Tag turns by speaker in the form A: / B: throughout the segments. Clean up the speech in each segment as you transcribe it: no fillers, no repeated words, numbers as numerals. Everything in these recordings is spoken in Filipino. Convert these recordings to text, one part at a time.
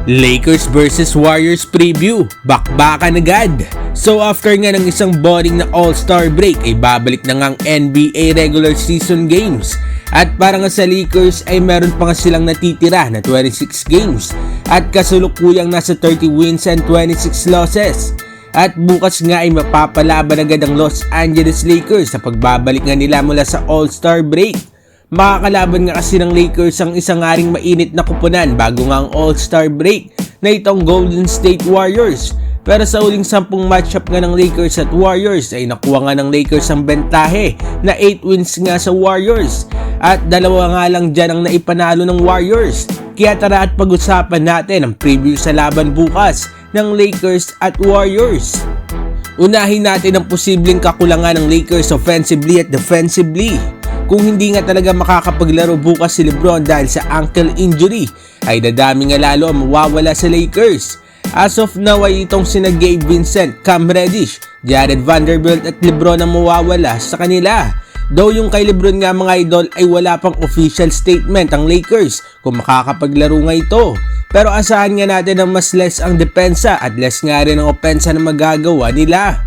A: Lakers versus Warriors preview, bakbakan agad. So after nga ng isang boring na All-Star break ay babalik na ngang NBA regular season games. At para nga sa Lakers ay meron pa nga silang natitira na 26 games at kasulukuyang nasa 30 wins and 26 losses. At bukas nga ay mapapalaban agad ang Los Angeles Lakers sa pagbabalik nga nila mula sa All-Star break. Makakalaban nga kasi ng Lakers ang isang aring mainit na kupunan bago nga ang All-Star break na itong Golden State Warriors. Pero sa uling 10 matchup nga ng Lakers at Warriors ay nakuha nga ng Lakers ang bentahe na 8 wins nga sa Warriors. At dalawa nga lang dyan ang naipanalo ng Warriors. Kaya tara at pag-usapan natin ang preview sa laban bukas ng Lakers at Warriors. Unahin natin ang posibleng kakulangan ng Lakers offensively at defensively. Kung hindi nga talaga makakapaglaro bukas si LeBron dahil sa ankle injury, ay dadami nga lalo ang mawawala sa Lakers. As of now ay itong sina Gabe Vincent, Cam Reddish, Jared Vanderbilt at LeBron ang mawawala sa kanila. Though yung kay LeBron nga mga idol ay wala pang official statement ang Lakers kung makakapaglaro nga ito. Pero asahan nga natin na mas less ang depensa at less nga rin ang opensa na magagawa nila.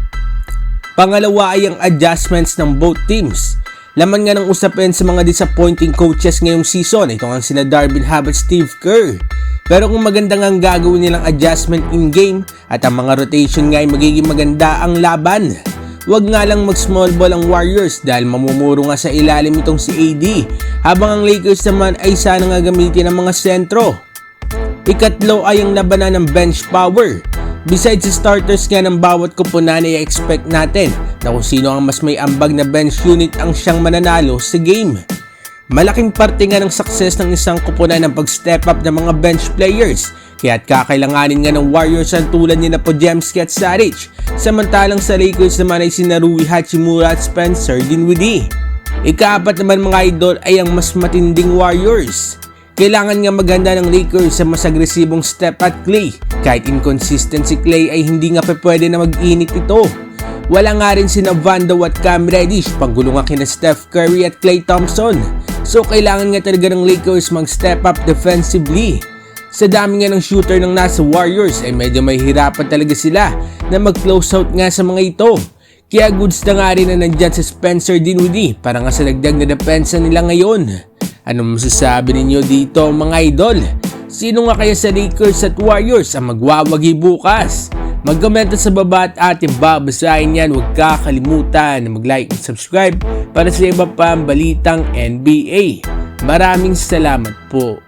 A: Pangalawa ay ang adjustments ng both teams. Laman nga ng usapin sa mga disappointing coaches ngayong season, ito nga sina Darvin Ham at Steve Kerr. Pero kung maganda nga ang gagawin nilang adjustment in-game at ang mga rotation nga ay magiging maganda ang laban. Huwag nga lang mag-small ball ang Warriors dahil mamumuro nga sa ilalim itong si AD, habang ang Lakers naman ay sana nga gamitin ang mga sentro. Ikatlo ay ang labanan ng bench power. Besides sa starters nga ng bawat kupunan ay expect natin na kung sino ang mas may ambag na bench unit ang siyang mananalo sa game. Malaking parte nga ng success ng isang kupunan ang pag-step up ng mga bench players, kaya't kakailanganin nga ng Warriors ang tulad ni na Podziemski at Saric, samantalang sa Lakers naman ay sina Rui Hachimura at Spencer Dinwiddie. Ikaapat naman mga idol ay ang mas matinding Warriors. Kailangan nga maganda ng Lakers sa mas agresibong step at Klay. Kahit inconsistent si Klay ay hindi nga pwede na mag-init ito. Wala nga rin sina Vando at Cam Reddish, panggulo nga kina Steph Curry at Klay Thompson. So kailangan nga talaga ng Lakers mag-step up defensively. Sa dami nga ng shooter ng nasa Warriors ay medyo may hirapan talaga sila na mag-close out nga sa mga ito. Kaya goods na nga rin na nandyan sa Spencer Dinwiddie para nga sa dagdag na depensa nila ngayon. Anong masasabi ninyo dito mga idol? Sino nga kaya sa Lakers at Warriors ang magwawagi bukas? Mag-komento sa baba at ating babasahin yan. Huwag kakalimutan na mag-like at subscribe para sa iba pang balitang NBA. Maraming salamat po.